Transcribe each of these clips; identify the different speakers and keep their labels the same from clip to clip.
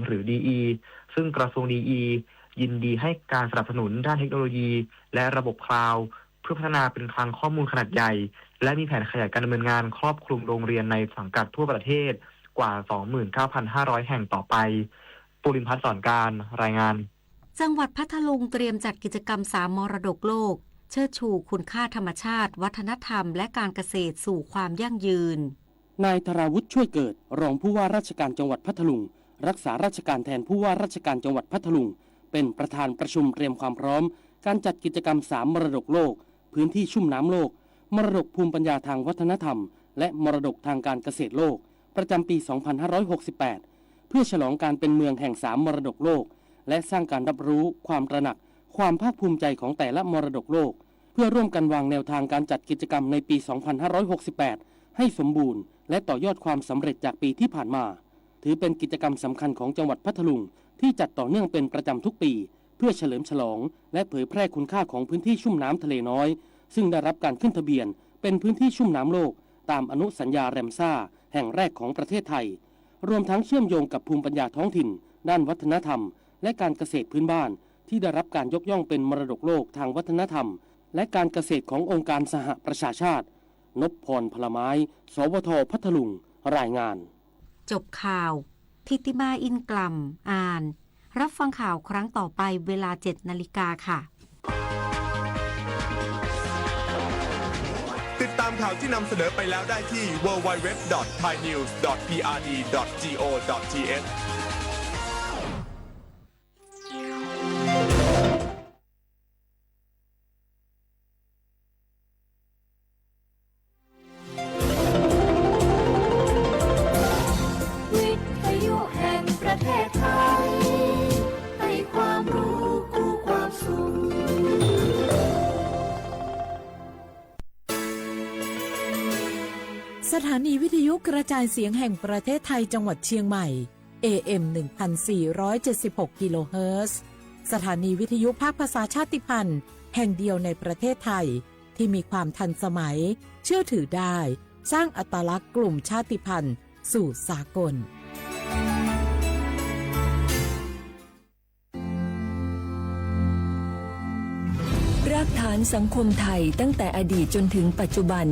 Speaker 1: หรือ DE ซึ่งกระทรวง DE ยินดีให้การสนับสนุนด้านเทคโนโลยีและระบบคลาวด์เพื่อพัฒนาเป็นคลังข้อมูลขนาดใหญ่และมีแผนขยายการดำเนินงานครอบคลุมโรงเรียนในสังกัดทั่วประเทศกว่า 29,500 แห่งต่อไปปุรินทร์พัฒน์สอนการรายงาน
Speaker 2: จังหวัดพัทลุงเตรียมจัดกิจกรรม3 มรดกโลกเชิดชูคุณค่าธรรมชาติวัฒนธรรมและการเกษตรสู่ความยั่งยืน
Speaker 3: นายธราวุฒิช่วยเกิดรองผู้ว่าราชการจังหวัดพัทลุงรักษาราชการแทนผู้ว่าราชการจังหวัดพัทลุงเป็นประธานประชุมเตรียมความพร้อมการจัดกิจกรรม3 มรดกโลกพื้นที่ชุ่มน้ำโลกมรดกภูมิปัญญาทางวัฒนธรรมและมรดกทางการเกษตรโลกประจำปี 2568 เพื่อฉลองการเป็นเมืองแห่ง3 มรดกโลกและสร้างการรับรู้ความตระหนักความภาคภูมิใจของแต่ละมรดกโลกเพื่อร่วมกันวางแนวทางการจัดกิจกรรมในปี 2568 ให้สมบูรณ์และต่อยอดความสำเร็จจากปีที่ผ่านมาถือเป็นกิจกรรมสำคัญของจังหวัดพัทลุงที่จัดต่อเนื่องเป็นประจำทุกปีเพื่อเฉลิมฉลองและเผยแพร่คุณค่าของพื้นที่ชุ่มน้ำทะเลน้อยซึ่งได้รับการขึ้นทะเบียนเป็นพื้นที่ชุ่มน้ำโลกตามอนุสัญญาแรมซ่าแห่งแรกของประเทศไทยรวมทั้งเชื่อมโยงกับภูมิปัญญาท้องถิ่นด้านวัฒนธรรมและการเกษตรพื้นบ้านที่ได้รับการยกย่องเป็นมรดกโลกทางวัฒนธรรมและการเกษตรขององค์การสหประชาชาตินพพรพลไม้สวทพัทลุงรายงาน
Speaker 2: จบข่าวทิติมาอินกลัมอ่านรับฟังข่าวครั้งต่อไปเวลา 7 นาฬิกาค่ะ
Speaker 4: ติดตามข่าวที่นำเสนอไปแล้วได้ที่ www.thainews.prd.go.th
Speaker 5: สถานีวิทยุกระจายเสียงแห่งประเทศไทยจังหวัดเชียงใหม่ AM 1476 กิโลเฮิรตซ์สถานีวิทยุภาคภาษาชาติพันธุ์แห่งเดียวในประเทศไทยที่มีความทันสมัยเชื่อถือได้สร้างอัตลักษณ์กลุ่มชาติพันธุ์สู่สากล
Speaker 6: รากฐานสังคมไทยตั้งแต่อดีตจนถึงปัจจุบัน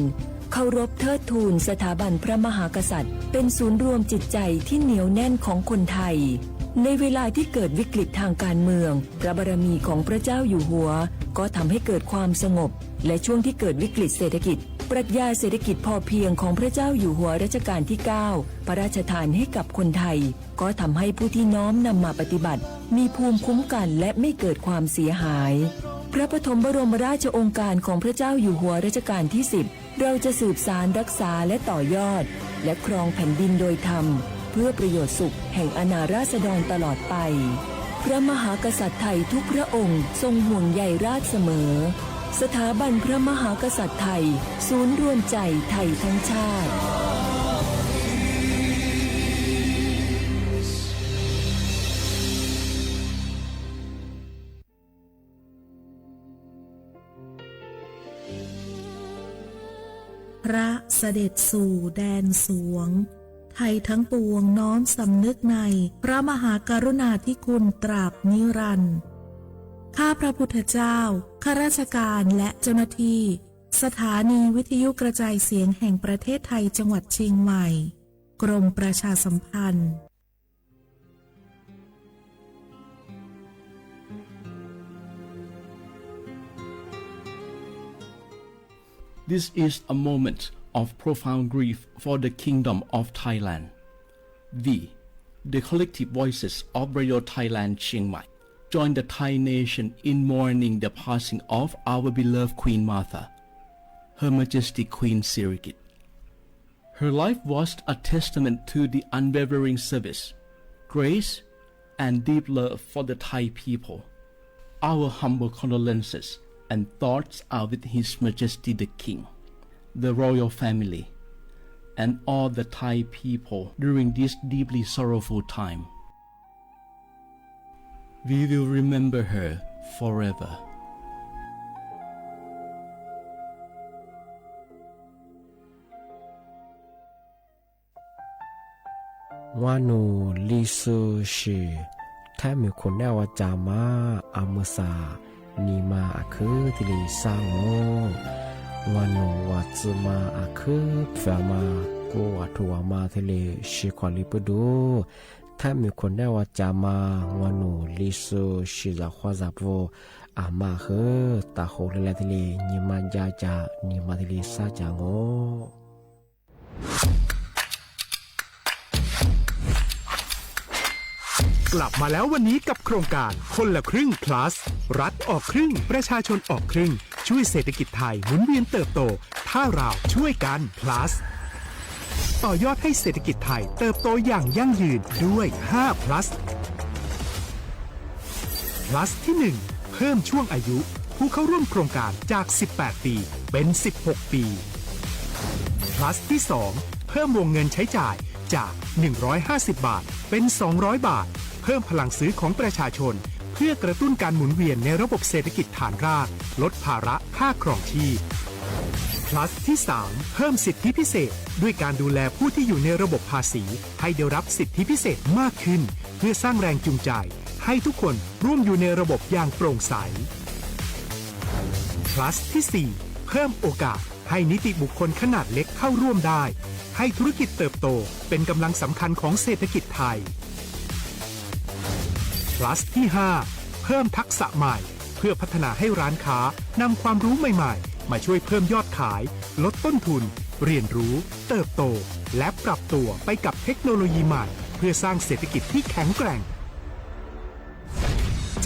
Speaker 6: เคารพเทิดทูนสถาบันพระมหากษัตริย์เป็นศูนย์รวมจิตใจที่เหนียวแน่นของคนไทยในเวลาที่เกิดวิกฤตทางการเมืองพระบารมีของพระเจ้าอยู่หัวก็ทำให้เกิดความสงบและช่วงที่เกิดวิกฤตเศรษฐกิจปรัชญาเศรษฐกิจพอเพียงของพระเจ้าอยู่หัวรัชกาลที่ 9 พระราชทานให้กับคนไทยก็ทำให้ผู้ที่น้อมนำมาปฏิบัติมีภูมิคุ้มกันและไม่เกิดความเสียหายพระปฐมบรมราชโองการของพระเจ้าอยู่หัวรัชกาลที่ 10เราจะสืบสานรักษาและต่อยอดและครองแผ่นดินโดยธรรมเพื่อประโยชน์สุขแห่งอาณาราษฎรตลอดไปพระมหากษัตริย์ไทยทุกพระองค์ทรงห่วงใยราษฎร์เสมอสถาบันพระมหากษัตริย์ไทยศูนย์รวมใจไทยทั้งชาติ
Speaker 5: พระเสด็จสู่แดนสวงไทยทั้งปวงน้อมสำนึกในพระมหากรุณาธิคุณตราบนิรันดร์ข้าพระพุทธเจ้าข้าราชการและเจ้าหน้าที่สถานีวิทยุกระจายเสียงแห่งประเทศไทยจังหวัดเชียงใหม่กรมประชาสัมพันธ์
Speaker 7: This is a moment of profound grief for the Kingdom of Thailand. We, the collective voices of Radio Thailand Chiang Mai, join the Thai nation in mourning the passing of our beloved Queen Martha, Her Majesty Queen Sirikit. Her life was a testament to the unwavering service, grace, and deep love for the Thai people. Our humble condolences and thoughts are with His Majesty the King, the royal family, and all the Thai people during this deeply sorrowful time. We will remember her forever.
Speaker 8: ว่านูลิซูชิถ้ามีคนแนวจามาอามุสานีมาอาคือที่ลิซางโงว่านูว่าจะมาอาคือเฟมากูว่าทัวมาที่ลิชิคอลิปดูถ้ามีคนแนวจามาว่านูลิซูชิจะขวาจับโวอามาคือตาโหเลเลที่ลินีมาจาจานีมาที่ลิซาจางโง
Speaker 9: กลับมาแล้ววันนี้กับโครงการคนละครึ่ง plus รัฐออกครึ่งประชาชนออกครึ่งช่วยเศรษฐกิจไทยหมุนเวียนเติบโตถ้าเราช่วยกัน plus ต่อยอดให้เศรษฐกิจไทยเติบโตอย่างยั่งยืนด้วย5 plus plus ที่ 1 เพิ่มช่วงอายุผู้เข้าร่วมโครงการจาก18ปีเป็น16ปี plus ที่ 2 เพิ่มวงเงินใช้จ่ายจาก150 บาทเป็น200 บาทเพิ่มพลังซื้อของประชาชนเพื่อกระตุ้นการหมุนเวียนในระบบเศรษฐกิจฐานรากลดภาระค่าครองชีพ plus ที่ 3 เพิ่มสิทธิพิเศษด้วยการดูแลผู้ที่อยู่ในระบบภาษีให้ได้รับสิทธิพิเศษมากขึ้นเพื่อสร้างแรงจูงใจให้ทุกคนร่วมอยู่ในระบบอย่างโปร่งใส plus ที่ 4 เพิ่มโอกาสให้นิติบุคคลขนาดเล็กเข้าร่วมได้ให้ธุรกิจเติบโตเป็นกำลังสำคัญของเศรษฐกิจไทย plus ที่ 5 เพิ่มทักษะใหม่เพื่อพัฒนาให้ร้านค้านำความรู้ใหม่ๆมาช่วยเพิ่มยอดขายลดต้นทุนเรียนรู้เติบโตและปรับตัวไปกับเทคโนโลยีใหม่เพื่อสร้างเศรษฐกิจที่แข็งแกร่ง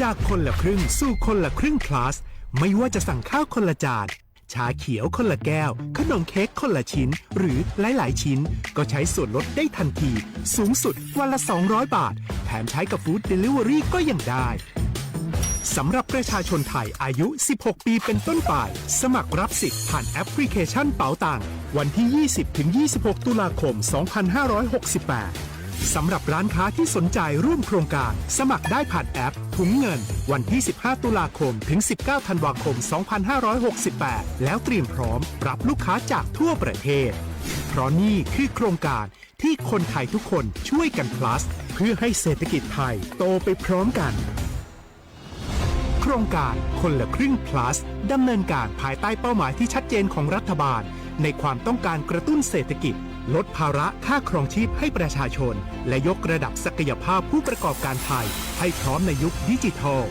Speaker 9: จากคนละครึ่งสู่คนละครึ่ง plus ไม่ว่าจะสั่งข้าวคนละจานชาเขียวคนละแก้วขนมเค้กคนละชิ้นหรือหลายๆชิ้นก็ใช้ส่วนลดได้ทันทีสูงสุดวันละ200 บาทแถมใช้กับฟู้ดเดลิเวอรี่ก็ยังได้สำหรับประชาชนไทยอายุ 16 ปีเป็นต้นไปสมัครรับสิทธิ์ผ่านแอปพลิเคชันเป๋าตังวันที่ 20-26 ตุลาคม 2568 สำหรับร้านค้าที่สนใจร่วมโครงการสมัครได้ผ่านแอปถุงเงินวันที่ 15 ตุลาคมถึง 19 ธันวาคม 2568 แล้วเตรียมพร้อมรับลูกค้าจากทั่วประเทศเพราะนี่คือโครงการที่คนไทยทุกคนช่วยกัน plus เพื่อให้เศรษฐกิจไทยโตไปพร้อมกันโครงการคนละครึ่ง plus ดำเนินการภายใต้เป้าหมายที่ชัดเจนของรัฐบาลในความต้องการกระตุ้นเศรษฐกิจลดภาระค่าครองชีพให้ประชาชนและยกระดับศักยภาพผู้ประกอบการไทยให้พร้อมในยุคดิจิทัล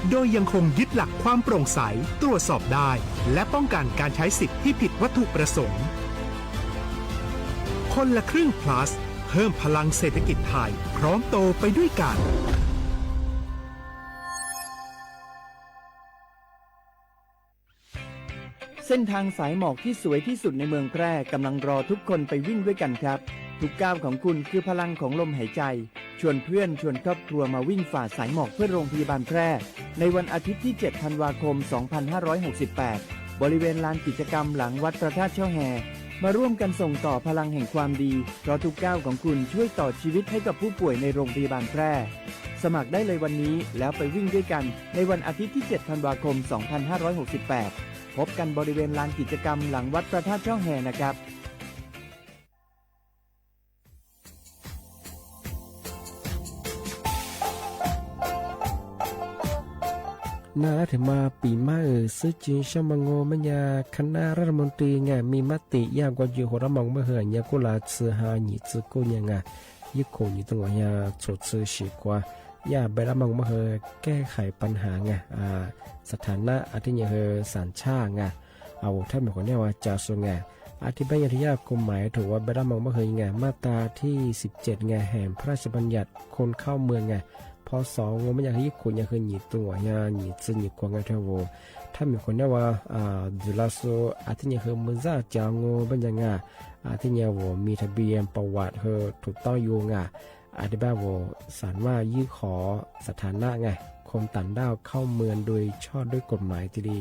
Speaker 9: โดยยังคงยึดหลักความโปร่งใสตรวจสอบได้และป้องกันการใช้สิทธิ์ที่ผิดวัตถุประสงค์คนละครึ่ง plus เพิ่มพลังเศรษฐกิจไทยพร้อมโตไปด้วยกัน
Speaker 10: เส้นทางสายหมอกที่สวยที่สุดในเมืองแพร่กำลังรอทุกคนไปวิ่งด้วยกันครับทุกก้าวของคุณคือพลังของลมหายใจชวนเพื่อนชวนครอบครัวมาวิ่งฝ่าสายหมอกเพื่อโรงพยาบาลแพร่ในวันอาทิตย์ที่ 7 ธันวาคม 2568 บริเวณลานกิจกรรมหลังวัดพระธาตุช่อแฮมาร่วมกันส่งต่อพลังแห่งความดีเพราะทุกก้าวของคุณช่วยต่อชีวิตให้กับผู้ป่วยในโรงพยาบาลแพร่สมัครได้เลยวันนี้แล้วไปวิ่งด้วยกันในวันอาทิตย์ที่ 7 ธันวาคม 2568 พบกันบริเวณลานกิจกรรมหลังวัดพระธาตุช่อแฮนะครับ
Speaker 8: นาถึงมาปีมาซื้อจีนชมังโงมัญญาคณะรัฐมนตรีไงมีมติยากกว่าอยู่หัวระมองเมื่อเหือนยากุลาซื้อหาหนีซื้อกูยังไงยิ่งคงอยู่ตรงนี้สดซื้อฉีกว่าอย่าไประมองเมื่อเหือแก้ไขปัญหาไงสถานะอาทิตย์ยังเหือสารชาไงเอาถ้ามีคนเนี่ยว่าจะส่งไงอธิบายที่ยากกฎหมายถือว่าไประมองเมื่อเหือไงมาตราที่17ไงแห่งพระราชบัญญัติคนเข้าเมืองไงพอสองงไม่อยากให้คนอยากให้หนีตัวอยากหนีซึหนีกวางไงเท่าว่าถ้ามีคนเนี่ยว่าดูแลโซอาทิตย์ยังเหือมือซ่าจางงเป็นยังไงอาทิตย์ยังว่ามีทะเบียนประวัติเหือถูกต้องอยู่ไงอธิบายว่าสารว่ายื่นขอสถานะไงคนต่างด้าวเข้าเมืองโดยชอบด้วยกฎหมายที่ดี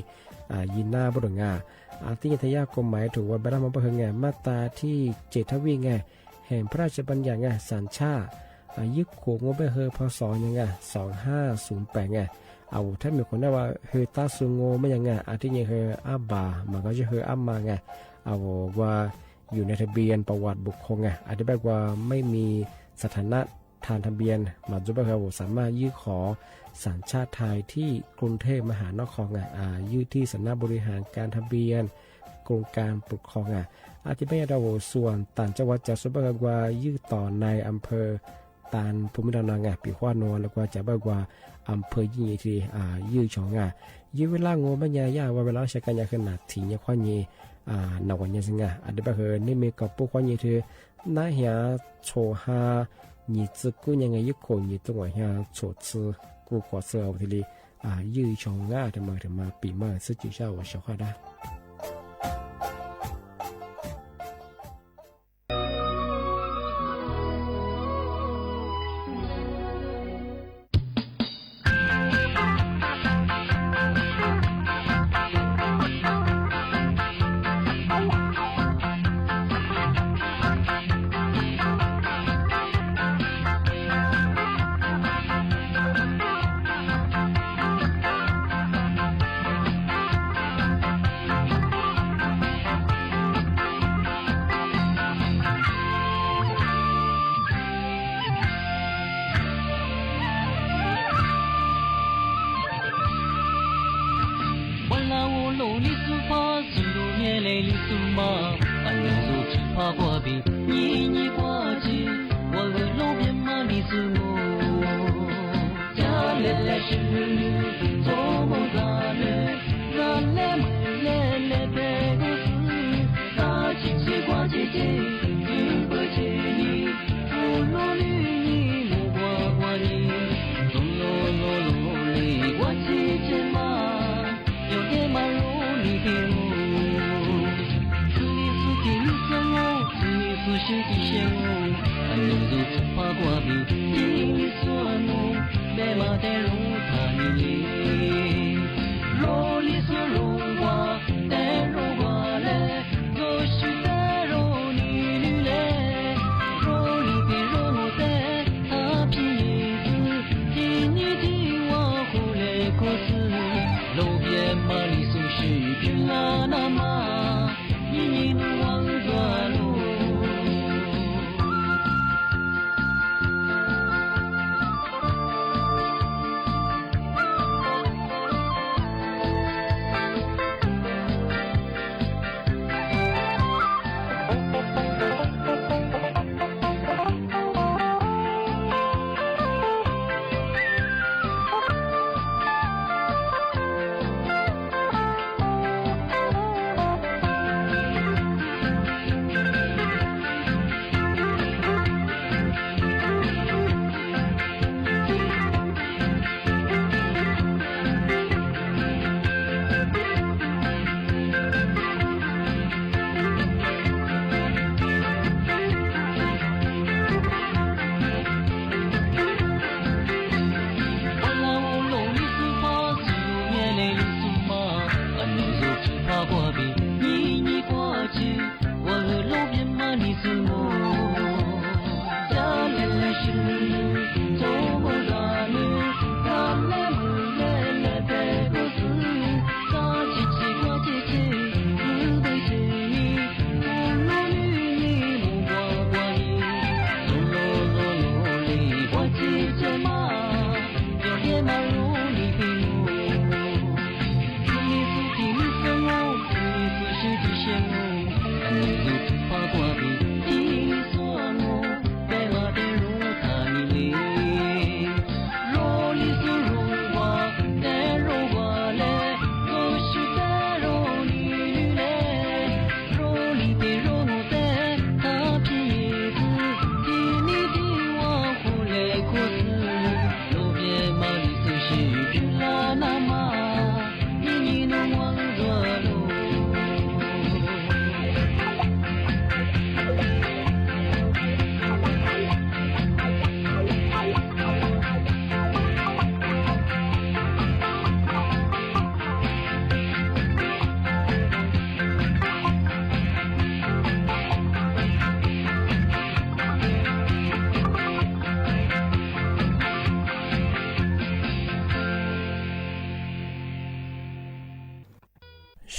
Speaker 8: ยินหน้าบดงาที่ทยากฎหมายถือว่าไประมองเมื่อเหือไงมาตราที่7ทวีไงแห่งพระราชบัญญัติไงสารชายึดโขงงไปเฮอพศยังไง2508ไงเอาถ้ามีคนได้ว่าเฮอตาซุงโงไม่ยังไงอาทิตย์ยังเฮออาบามันก็จะเฮออามาไงเอาว่าอยู่ในทะเบียนประวัติบุคคลไงอธิบายว่าไม่มี สถานะทางทะเบียนมาจุบะครับสามารถยื่นขอสัญชาติไทยที่กรุงเทพมหานครยื่นที่สำนักบริหารการทะเบียนกรมการปกครองอาทิตย์นี้เราส่วนต่างจังหวัดจะสุบะกว่ายื่นต่อในอำเภอตานภูมิลำเนาปีขวานนแล้วก็จะบอกว่าอำเภอยิ่งที่ยื่นช่องยื่นเวลาโง่ไม่ยากว่าเวลาใช้กันยาขนาดถี่เนี่ยความยี่นวันยังสิอันเดียบเฮนี่มีกับพวกความยี่ที่น่าเหี้ยโชฮา你自姑娘一口你都往下坐次过过色我这里日常的嘛比嘛是就像我说话的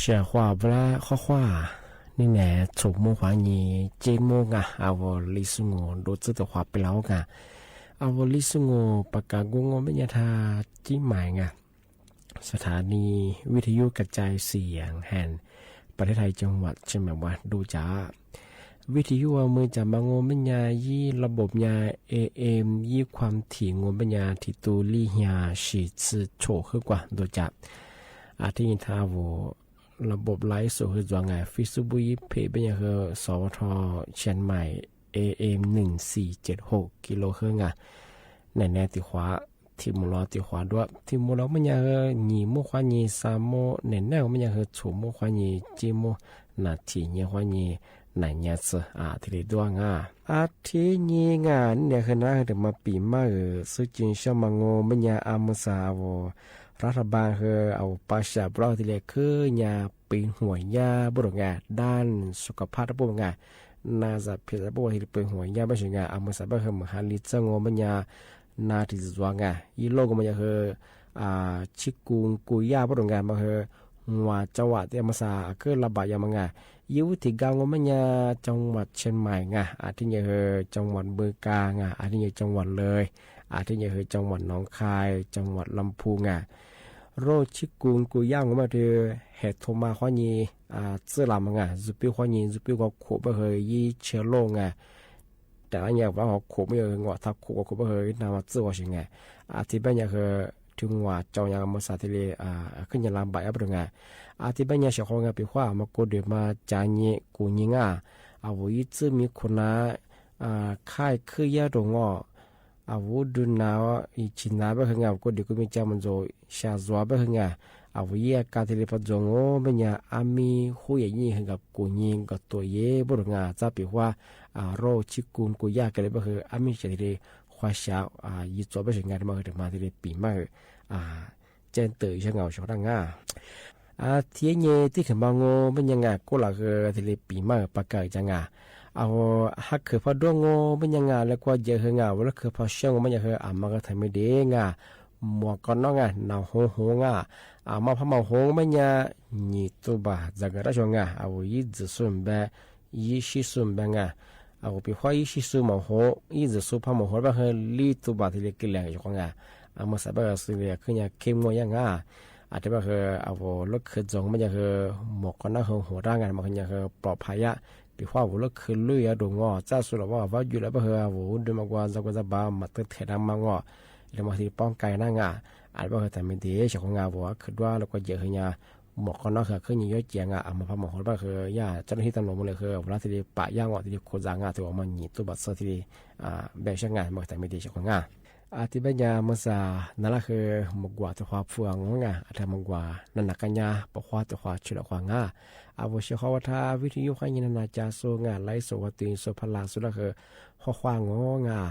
Speaker 8: 写话不啦画画นี่แหละถูกโมขวานีเจโมงะเอาลิสุงโงโดดตัวขวาไปแล้วกะเอาลิสุงโงปากกางงไม่ยาทาจิ้มหมายงะสถานีวิทยุกระจายเสียงแห่งประเทศไทยจังหวัดเชียงใหม่ว่าดูจ้าวิทยุมือจะมางมปัญญายี่ระบบยา AM ยี่ความถี่งมปัญญาที่ตูลี่ยาฉีดสื่อโฉขึ้นกว่าดูจ้าอาทิตย์ท้าวระบบไลฟ์สดคือจวงไงฟิสุบุยเพย์เป็นยังคือสวทเชียงใหม่ AM 1476กิโลเฮิรตซ์อ่ะแน่ๆติขวาที่มุลอติขวาด้วยที่มุลอมันยังหนีมุขวานีสามโมแน่ๆมันยังคือถูมุขวานีจีโมนาทีเนี่ยขวานีไหนเนี่ยสิทีเดียวด้วยง่ะทีนี้งานเนี่ยคือน่าจะมาปีมาซึ่งจริงชอบมังโงมันยังอามุสาวรัฐบาลคือเอาปัสสาวะที่เรียกคือยาปีนหัวยาบุรุษงานด้านสุขภาพบุรุษงานน่าจะเพียงบุรุษที่เป็นหัวยาไม่ใช่งานอามุสาวะคือมหาลิจงมันยานาที่จวงงานยี่โลกมันยังคือชิกุงกุยาบุรุษงานมันคือหัวจังหวัดที่อามุสาคือระบาดยามันงานยุติกางมันยาจังหวัดเชียงใหม่งานอาทิตย์ยังคือจังหวัดบึงกาฬอาทิตย์ยังจังหวัดเลยอาทิตย์ยังคือจังหวัดหนองคายจังหวัดลำพูนงานโรชิกุงกุย่างก็มาเถอะเหตุโทมาข้อนี้เสื้อลำไงจุดปิ้วข้อนี้จุดปิ้วก็ขบไปเฮยยี่เชื้อโรคไงแต่อันนี้ว่าเขาขบไม่เยอะงอทับขบก็ขบไปเฮยนามาเสื้อว่าสิไงที่เป็นอย่างคือถึงว่าเจ้าอย่างมาสาธิตขึ้นอย่างลำบากอะไรไงที่เป็นอย่างเฉพาะไงปีว่ามาโกเดมาจานยี่กูยิงวุธจะมีคนน่ะค่ายคือยาดงอาวุธดุนนาวอีชินาไปข้างก็เด็กก็มีจามันโจชาซัวไปข้างอาวุธยาการที่เรียกจงโง่เป็นยาอามีหูยยี่ข้างกับกูยิงกับตัวเย่บุรุษงาจะปีว่าโรชิกุนกูยากันเลยไปคืออามีจะที่เรียกควาชายี่ตัวไปถึงงานมาถึงมาที่เรียกปีมากเจนตื่นช่างเอาช่างงาที่เนี่ยที่ขึ้นมาโง่เป็นยังไงก็หลักที่เรียกปีมากปากกาจังงาเอาฮักคือพอดวงโง่เป็นยังไงแล้วก็เยอะเหงาแล้วคือพอเชื่อมันยังคือมันก็ทำไม่ดีงาหมวกกันน้องหนาวโหงมาพมาโหงมันยังนี่ตัวบ้าจากกระชงเอายี่จะสุ่มแบบยี่ชิสุ่มแบบเอาไปขวายี่ชิสุ่มโหยี่จะสุ่มพมาโหแบบคือลีตัวบ้าที่เล็กเลี้ยงอยู่ของมาสับแบบสิ่งเล็กคือยังเข้มงวดยังอาจจะแบบคือเอาลูกคือจงมันยังคือหมวกกันน้องหัวร่างมันยังคือปลอดภัยปีว่าวุ้นคือลุยดงอจ้าสุดว่าอยู่แล้วเพื่อวุ้นดูมากว่าจะบ้ามาตึกเทดังมางอแล้วมาที่ป้องไก่นั่งอาจว่าแต่ไม่ดีเฉพาะงาวัวคือว่าแล้วก็เยอะขึ้นหมอกนอกคือยิ่งเยอะเจียงเอามาพาหมอกว่าคือย่าเจ้าหน้าที่ตำรวจเลยคือเวลาที่ปะย่างที่โคจางถือว่ามันหนีตัวบัตรเสือที่แบ่งช่างงานมาแต่ไม่ดีเฉพาะงาที่เป็นยาเมื่อสานั่นแหละคือมกว่าตัวความเฟืองงาแต่มกว่านั่นนักกัญญาปกว่าตัวความชุดละความงาอาวุธเชื่อว่าถ้าวิทยุขยินนาจาโซงาไลโซวัติโซพลาสุดละคือข้อความงา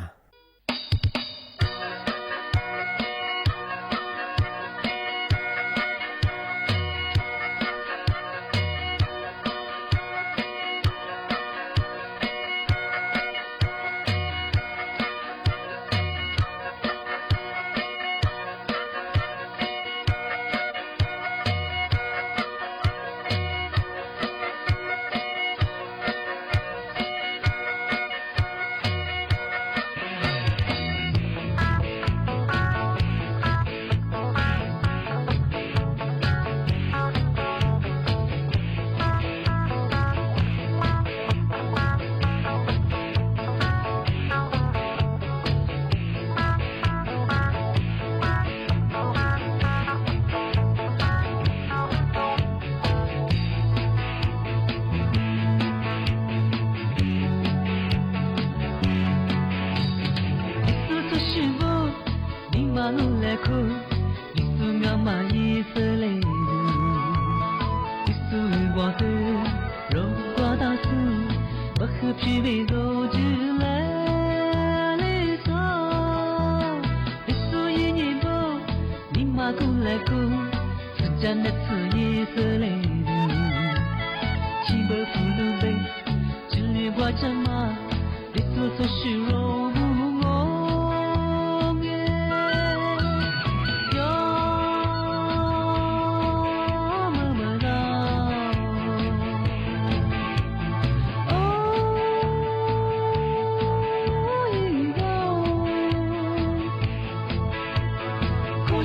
Speaker 11: 「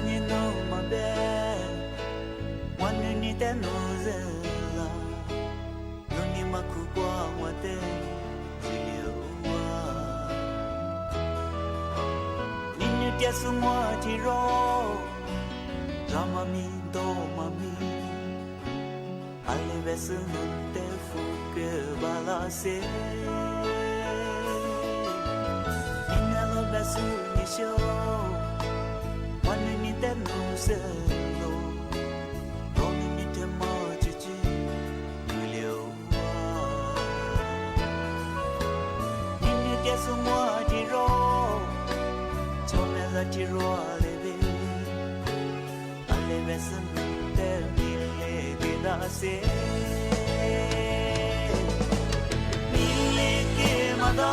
Speaker 11: 你弄么呗，我女你的路人啦，路你嘛苦过我的自由啊，你女的是我的肉，让妈咪都妈咪，阿里边是弄的福个巴拉塞。su ni sho wan ni te no se lo do ni te ma ji ji lu liu ni te su mo ji ro cho me la ji ro le be ale be su te mi le ge da se mi le ke ma da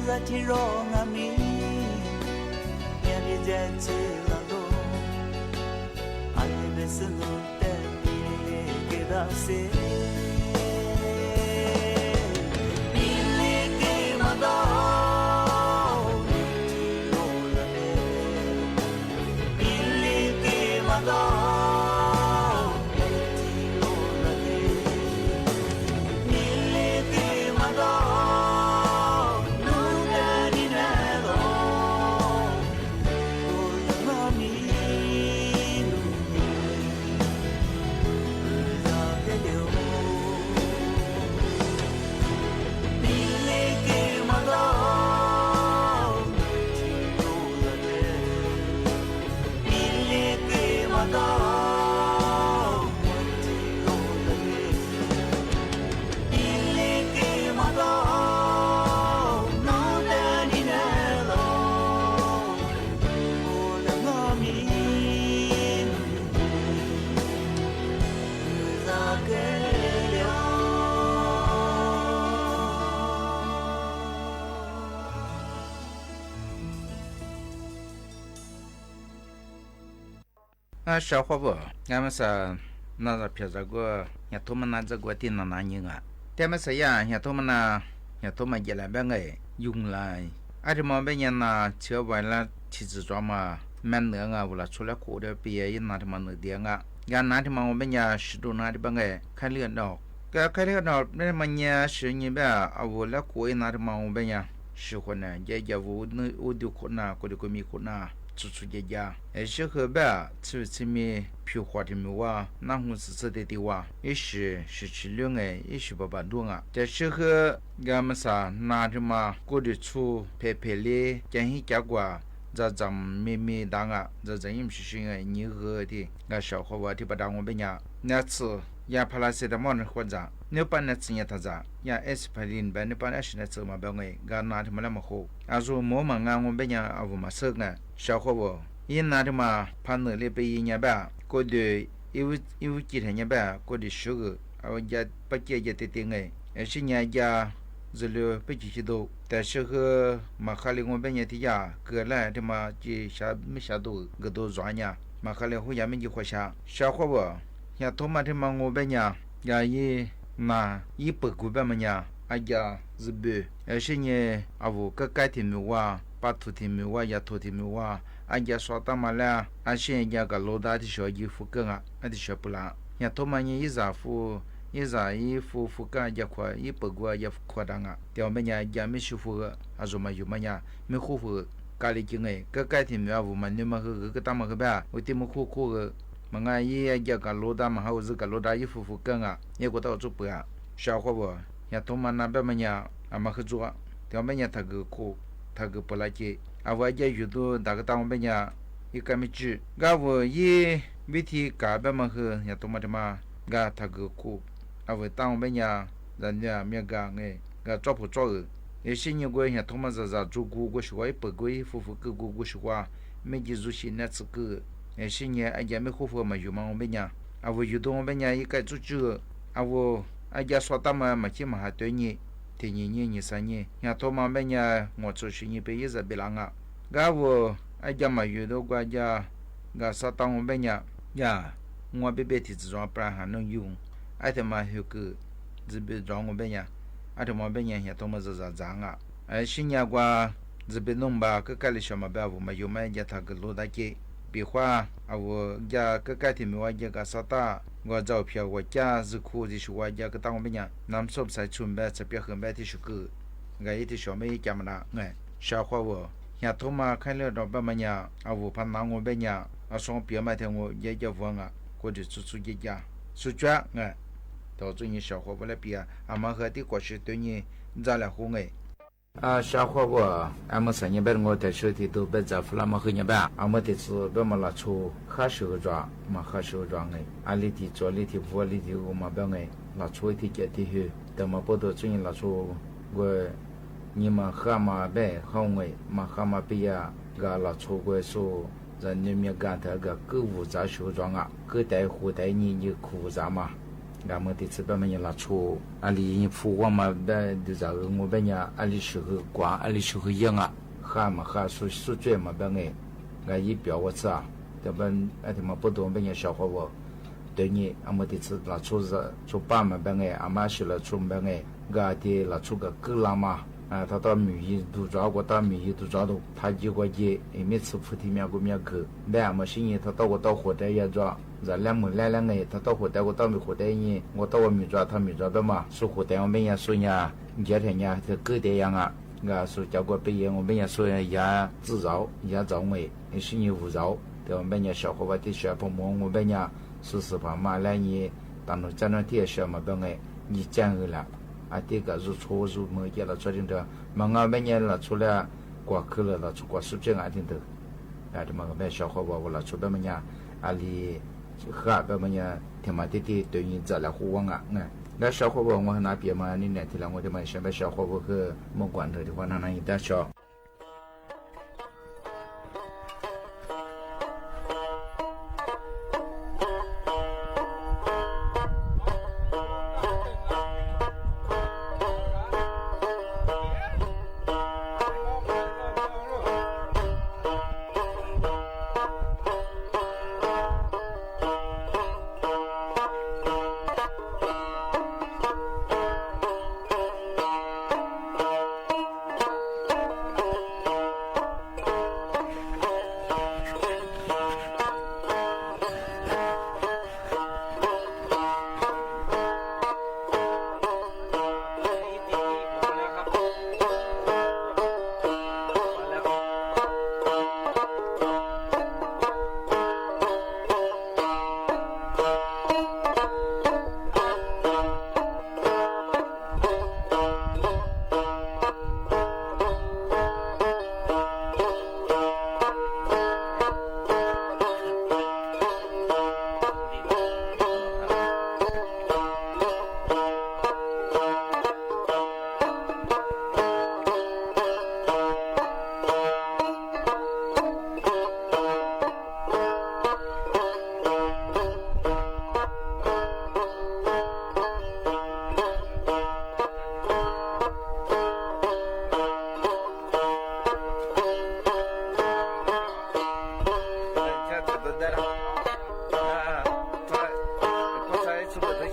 Speaker 11: za ti ro nga mi ya ni je che la lo ale be se no te mi le ke da se mi le ke ma da lo la le mi le ke ma da
Speaker 12: 小伙伴，俺们是那个撇着个，也他们那这个电脑那人啊，他们是呀，也他们那，也他们也来边个用来，而且嘛边人那，车为了提子装嘛，蛮能啊，为了出来过的毕业那他们那点啊，俺那他们我边人许多那的边个开热闹，开热闹，那么人是你边啊，为了过那他们我边人喜欢呢，也我就可那，我就可米可那。出家家，适合吧？吃面飘花的面哇，那红是的哇，也是吃凉哎，也是不多啊。这适合俺们啥拿着嘛，过得出拍嘞，讲些家瓜，这咱妹当啊，这也是哎，你喝的，那小伙娃的不当我们家，那次也怕那些的忙人活着。你把那钱他咋？呀，aspirin 吧，你把那些那做嘛，别个，干拿他们那么好。啊，说某嘛，俺我边家啊，我嘛说呢，小伙不，伊拿他嘛，怕那里边人家吧，过得有几天人吧，过得10个，啊，人家把姐姐的定哎，是人家日流不继续多，但是和马哈里我们年底呀，过来的嘛就下没下多个多软呀，马哈里后面就活下，小伙不，像他妈的嘛我们呀，也那一百股票么呀，家日本，是呢，我个改天没哇，把土天没哇，也土天没哇，家说他妈了，现在个老大的小衣服更啊，的小不啦，像他妈呢一丈夫。一啥衣服服干一块一百个也夸张啊！条么呀也没舒服个，说嘛有么呀没舒服，家里经哎，个改天没有嘛你们个他们个吧，我点么苦个，么俺也个老大嘛，还是个老大衣服服干啊，也过到做不啊，小伙不，像他们那边么呀，俺们去做，条么呀他个苦，他个不来接，我也遇到那个当么呀，一个没治，我也每天干边么去，像他们的嘛，他个苦。我当我呀，人家没干哎，找不着的。有些人我像他们做过个说话，不过夫妇个个说话，没记住些那次个。有些人也没夫妇嘛有嘛我们呀，我遇到我们呀一个做主，我家说他们嘛起码还对你，第二年、第三年，像他们呀，我做生意被一直别啷个，我家嘛遇到过家，说当我们呀，我别提这种不然还能用。他妈有个日本装我们呀，他妈本人也他妈是脏啊，新年过日本弄吧，个家里小嘛别我们有买家他个老大姐，别话我家个家庭没我家个啥大，我照片我家是苦的是我家个当我们呀，南说不才准备这边很买的是个，一的小妹家么啦，小伙我，像他妈看了到爸妈呀，我怕拿我们呀，双别买的我也叫问啊，或者出一家，是这到最近小伙不来比啊，俺们和的过去对你咱俩红小伙我，俺们3年半我在手里都被在弗拉么和年半，俺们这次别么拉出哈手抓，嘛哈手抓俺里的做里的我里的我们别拉出一点点的去，等么不到最近拉出我你们哈嘛别好嘛哈嘛比呀，拉出过说。人家没干他个购物杂手装啊，各带货带你苦啥嘛？俺们这次把么人拉出，里服我嘛的这个我们呀，里时候光，里时候养啊，喊嘛喊说转嘛把俺一表我吃啊，这本他妈不懂本人小伙我，对你俺们这次拉出是出八嘛把俺妈去了出把俺的拉出个狗浪嘛。他到米衣都抓过，到米衣都抓到，他几个节，每次菩提面个面去，俺们心里他到我到火柴也抓，这两门来他到火柴我到没火柴呢，我到我没抓，他没抓的嘛，说火柴我们也说呀，今天呀这狗的样啊，说叫过毕业我们也说也自饶也找我，心里无饶，对我们也小伙伴的小朋友我们也说实话嘛来你当中在那点小嘛本你讲了。这个是错是没见了，昨天的，俺每年了出来过去了，出过10几俺听的，这么个买小伙我了出别么样，里喝别么样，听嘛弟对你这来互望啊，那小伙我和那边嘛，你那天了我就买先把小伙和没管头的话，那一点小。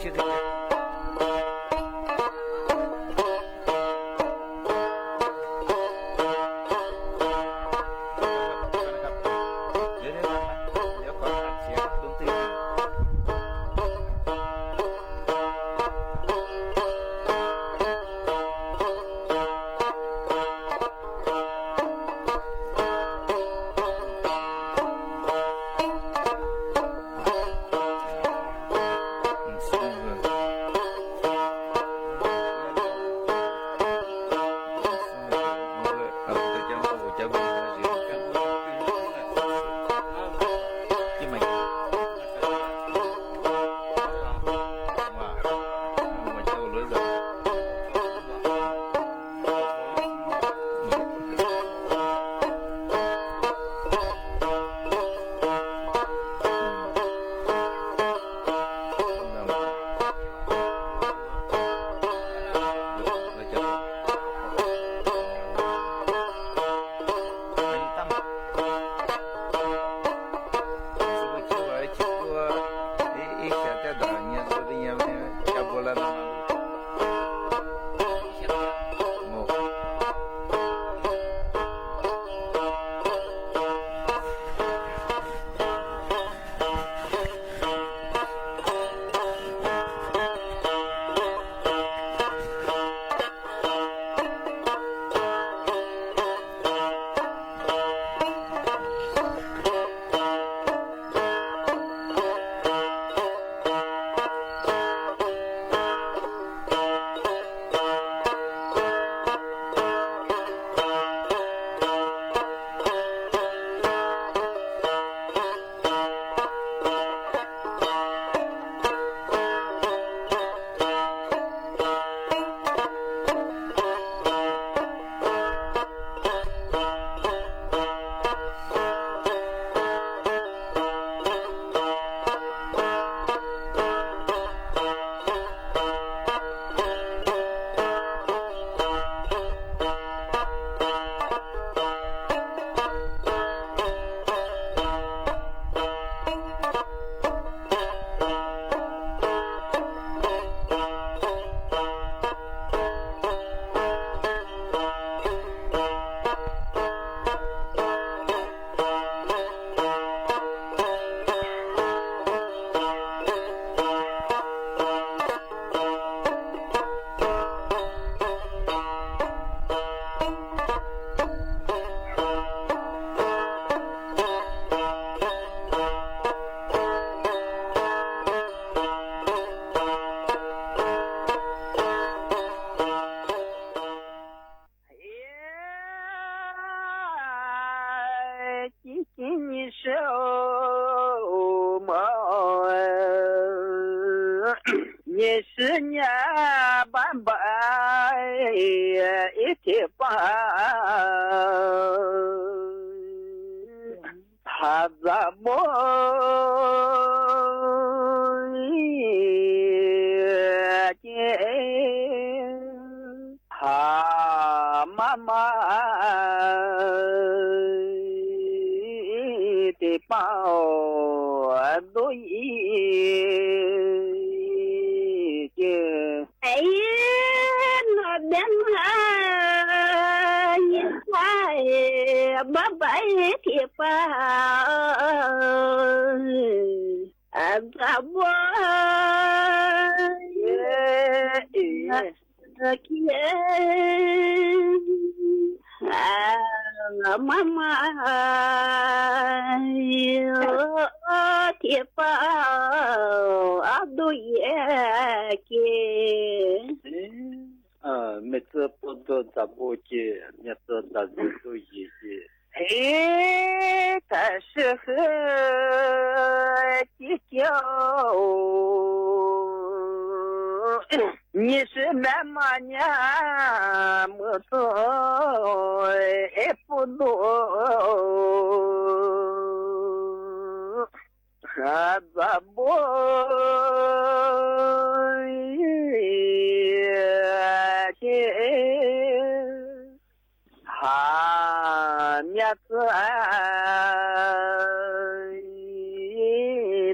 Speaker 12: 这个。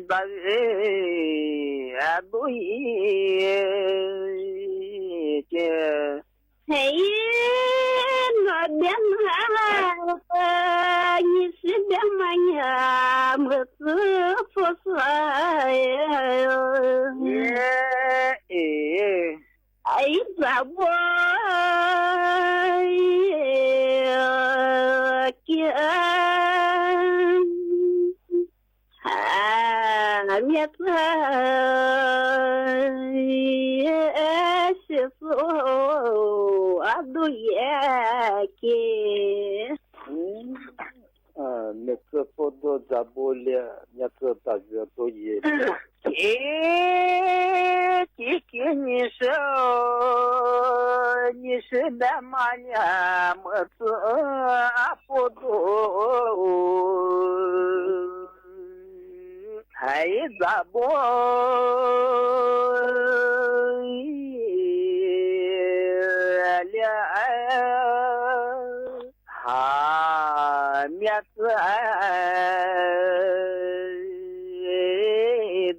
Speaker 13: da do che hey no dem ha ni se dem manya mutsu fosai ai zaboy kia miệt so adu yake
Speaker 14: metro podo zabolia nyatro tagyo to ye
Speaker 13: ki ni so da manya mutsu apodo hai zaboy alia ha miat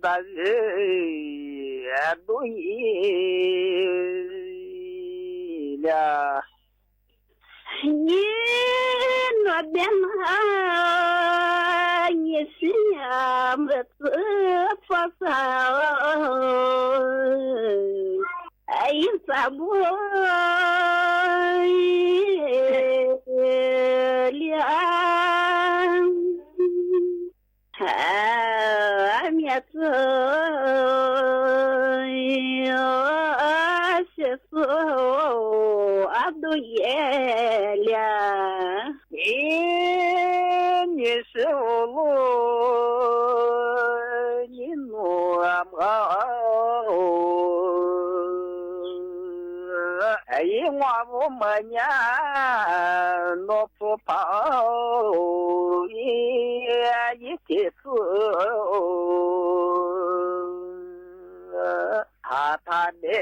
Speaker 13: da doi la ni no dem ha ni siam fasa ai saboy lia miat so adu yelia ni solo ni no ai wa mo manya no pa yi ke su ha de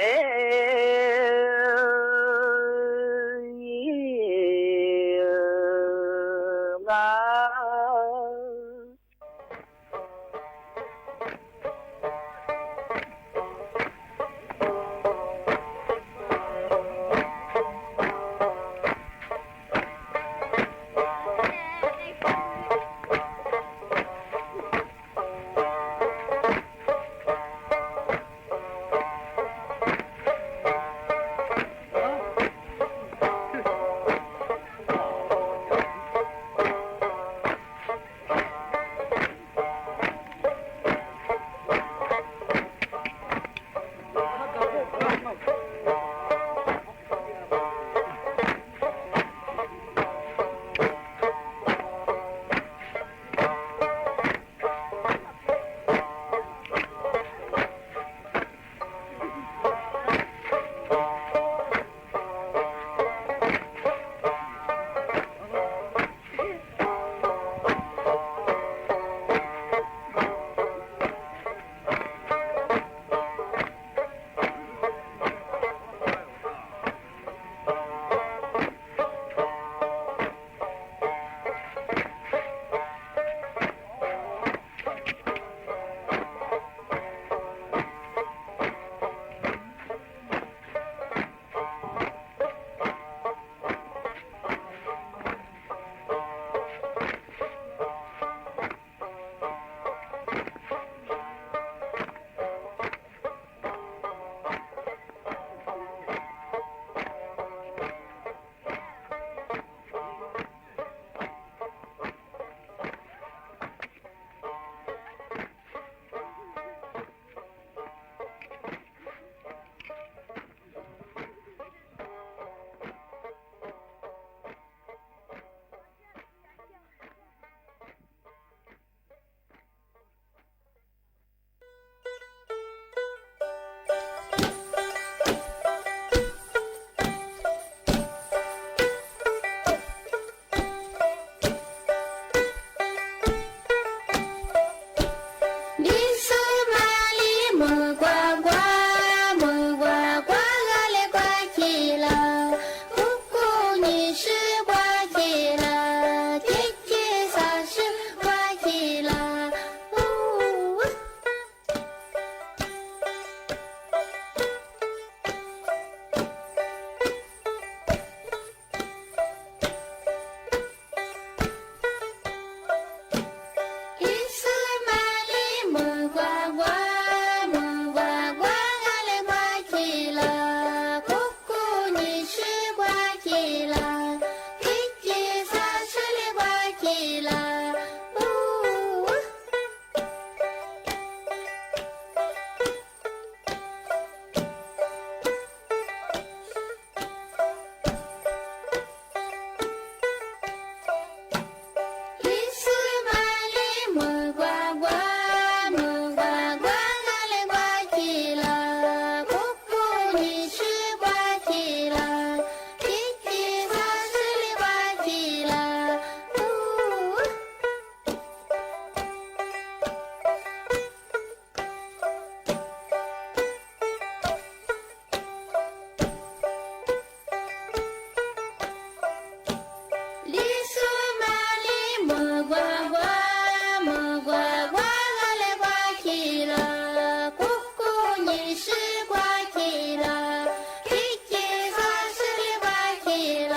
Speaker 15: 起了，姑姑你是乖起了，弟弟他是乖起了，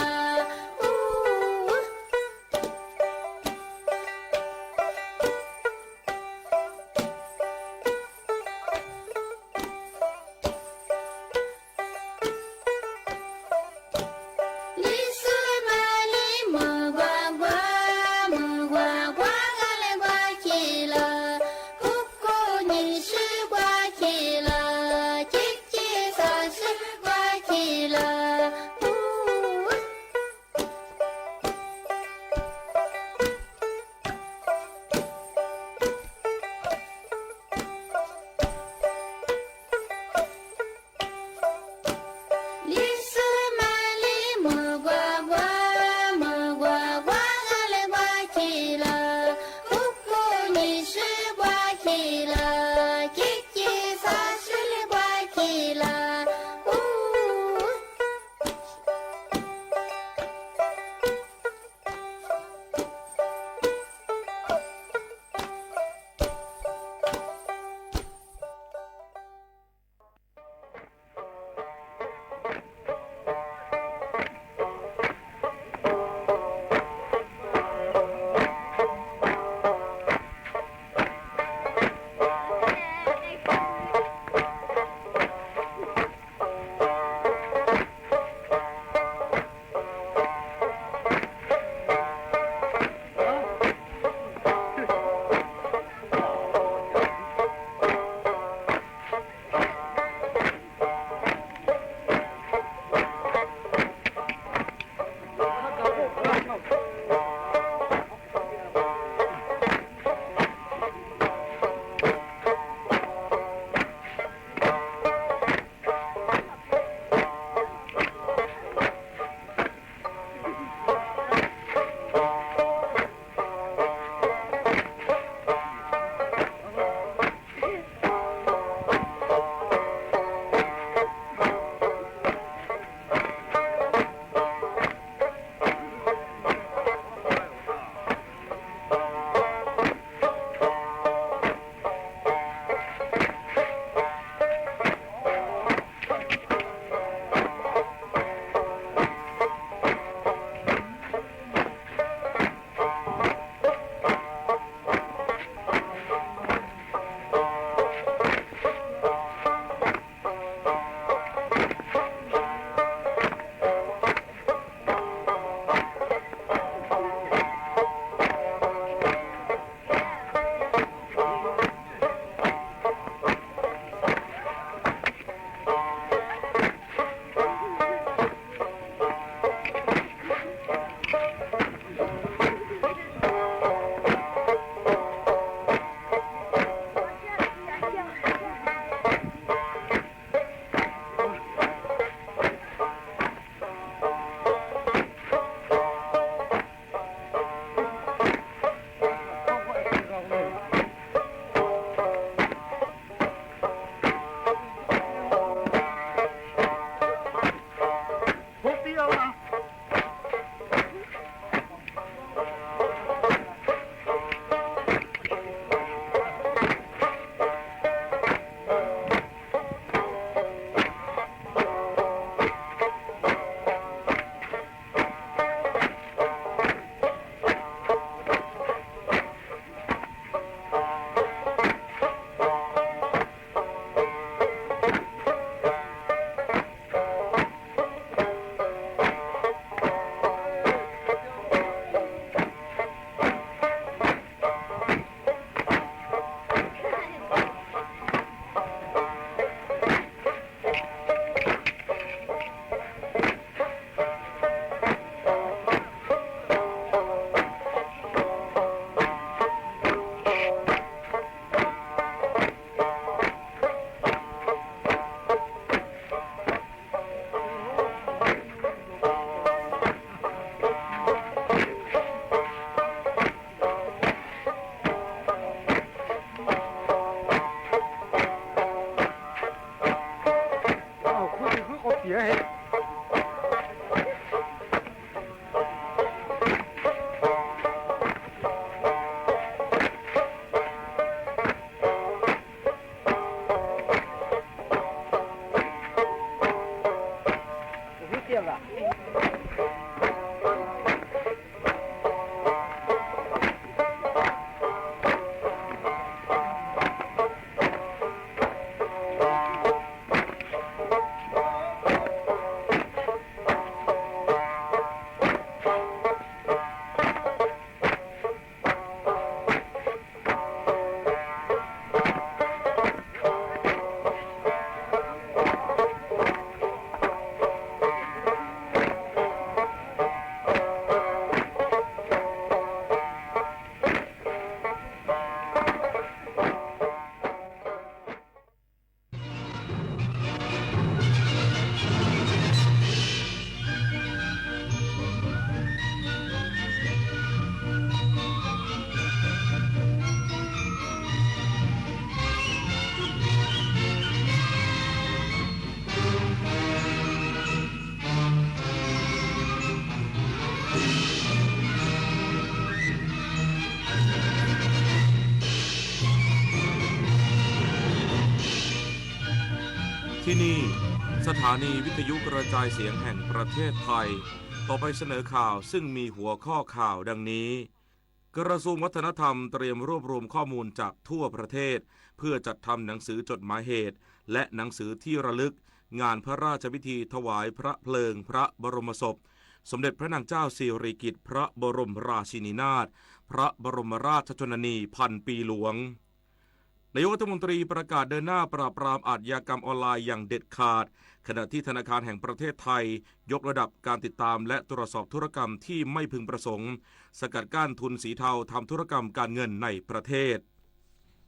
Speaker 15: 你是玛丽么呱呱么呱呱，俺来呱起了，姑姑你是呱起了，姐姐
Speaker 16: ที่นี่สถานีวิทยุกระจายเสียงแห่งประเทศไทยต่อไปเสนอข่าวซึ่งมีหัวข้อข่าวดังนี้กระทรวงวัฒนธรรมเตรียมรวบรวมข้อมูลจากทั่วประเทศเพื่อจัดทำหนังสือจดหมายเหตุและหนังสือที่ระลึกงานพระราชพิธีถวายพระเพลิงพระบรมศพสมเด็จพระนางเจ้าสิริกิติ์พระบรมราชินีนาถพระบรมราชชนนีพันปีหลวงนายกรัฐมนตรีประกาศเดินหน้าปราบปรามอาชญากรรมออนไลน์อย่างเด็ดขาดขณะที่ธนาคารแห่งประเทศไทยยกระดับการติดตามและตรวจสอบธุรกรรมที่ไม่พึงประสงค์สกัดกั้นทุนสีเทาทำธุรกรรมการเงินในประเทศ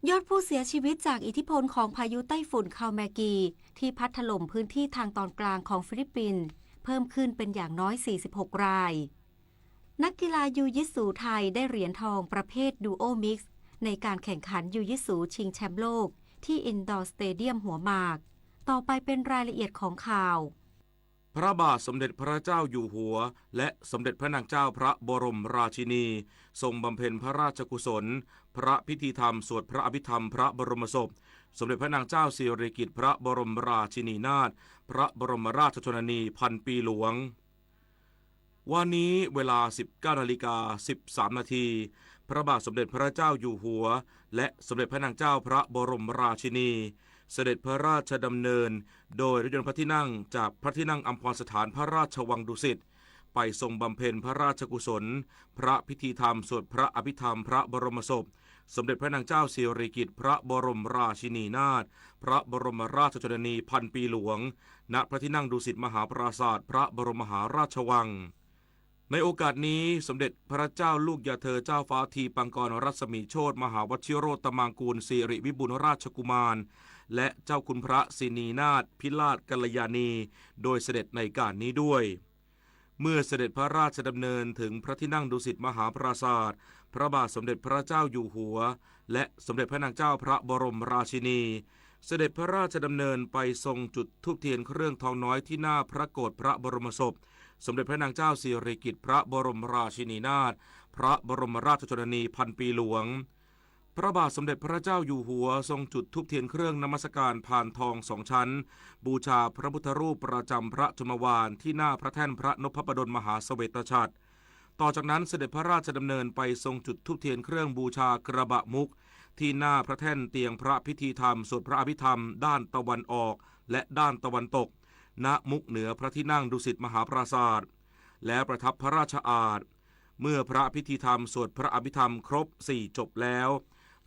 Speaker 2: ยอดผู้เสียชีวิตจากอิทธิพลของพายุไต้ฝุ่นคาลแมกีที่พัดถล่มพื้นที่ทางตอนกลางของฟิลิปปินส์เพิ่มขึ้นเป็นอย่างน้อย46รายนักกีฬายูยิสูไทยได้เหรียญทองประเภทดูโอมิกซ์ในการแข่งขันยูยิสูชิงแชมป์โลกที่อินดอร์สเตเดียมหัวหมากต่อไปเป็นรายละเอียดของข่าว
Speaker 16: พระบาทสมเด็จพระเจ้าอยู่หัวและสมเด็จพระนางเจ้าพระบรมราชินีทรงบำเพ็ญพระราชกุศลพระพิธีธรรมสวดพระอภิธรรมพระบรมศพสมเด็จพระนางเจ้าสิริกิติ์พระบรมราชินีนาถพระบรมราชชนนีพันปีหลวงวันนี้เวลา 19:13 นาทีพระบาทสมเด็จพระเจ้าอยู่หัวและสมเด็จพระนางเจ้าพระบรมราชินีเสด็จพระราชดำเนินโดยรถยนต์พระที่นั่งจากพระที่นั่งอัมพรสถานพระราชวังดุสิตไปทรงบำเพ็ญพระราชกุศลพระพิธีธรรมสวดพระอภิธรรมพระบรมศพสมเด็จพระนางเจ้าสิริกิติ์พระบรมราชินีนาถพระบรมราชชนนีพันปีหลวงณพระที่นั่งดุสิตมหาปราสาทพระบรมมหาราชวังในโอกาสนี้สมเด็จพระเจ้าลูกยาเธอเจ้าฟ้าทีปังกรรัศมีโชติมหาวชิโรตมังกูลสิริวิบูลราชกุมารและเจ้าคุณพระสินีนาถพิราชกัลยาณีโดยเสด็จในการนี้ด้วยเมื่อเสด็จพระราชดำเนินถึงพระที่นั่งดุสิตมหาปราสาทพระบาทสมเด็จพระเจ้าอยู่หัวและสมเด็จพระนางเจ้าพระบรมราชินีเสด็จพระราชดำเนินไปทรงจุดธูปเทียนเครื่องทองน้อยที่หน้าพระโกฐพระบรมศพสมเด็จพระนางเจ้าสิริกิติ์พระบรมราชินีนาถพระบรมราชชนนีพันปีหลวงพระบาทสมเด็จพระเจ้าอยู่หัวทรงจุดธูปเทียนเครื่องนมัสการพานทอง2 ชั้นบูชาพระพุทธรูปประจำพระชมวาลที่หน้าพระแท่นพระนพบดลมหาเสวตฉัตรต่อจากนั้นเสด็จพระราชดำเนินไปทรงจุดธูปเทียนเครื่องบูชากระบะมุกที่หน้าพระแท่นเตียงพระพิธีธรรมสวดพระอภิธรรมด้านตะวันออกและด้านตะวันตกณมุกเหนือพระที่นั่งดุสิตมหาปราสาทและประทับพระราชอาสน์เมื่อพระพิธีธรรมสวดพระอภิธรรมครบ4จบแล้ว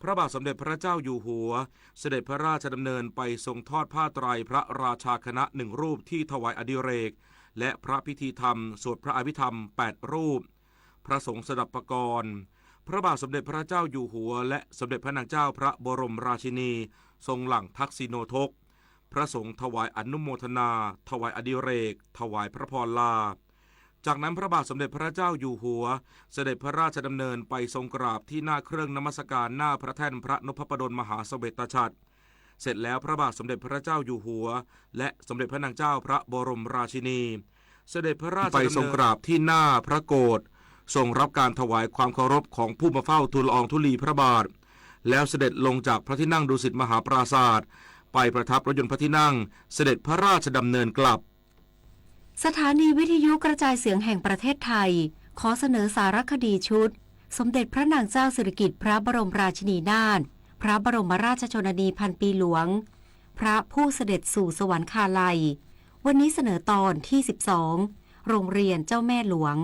Speaker 16: พระบาทสมเด็จพระเจ้าอยู่หัวเสด็จพระราชดำเนินไปทรงทอดผ้าไตรพระราชาคณะ1 รูปที่ถวายอดิเรกและพระพิธีธรรมสวดพระอภิธรรม8 รูปพระสงฆ์สดับปกรณ์พระบาทสมเด็จพระเจ้าอยู่หัวและสมเด็จพระนางเจ้าพระบรมราชินีทรงหลั่งทักษิโนทกพระสงฆ์ถวายอนุโมทนาถวายอดิเรกถวายพระพรลาจากนั้นพระบาทสมเด็จพระเจ้าอยู่หัวเสด็จพระราชดำเนินไปทรงกราบที่หน้าเครื่องนมัสการหน้าพระแท่นพระนพบดลมหาเสวตฉัตรเสร็จแล้วพระบาทสมเด็จพระเจ้าอยู่หัวและสมเด็จพระนางเจ้าพระบรมราชินีเสด็จพระราชดำเนินไปทรงกราบที่หน้าพระโกฐทรงรับการถวายความเคารพของผู้มาเฝ้าทูลละอองธุลีพระบาทแล้วเสด็จลงจากพระที่นั่งดุสิตมหาปราสาทไปประทับรถยนต์พระที่นั่งเสด็จพระราชดำเนินกลับ
Speaker 2: สถานีวิทยุกระจายเสียงแห่งประเทศไทยขอเสนอสารคดีชุดสมเด็จพระนางเจ้าสิริกิติ์พระบรมราชินีนาถพระบรมราชชนนีพันปีหลวงพระผู้เสด็จสู่สวรรคาลัยวันนี้เสนอตอนที่12โรงเรียนเจ้าแม่หลวง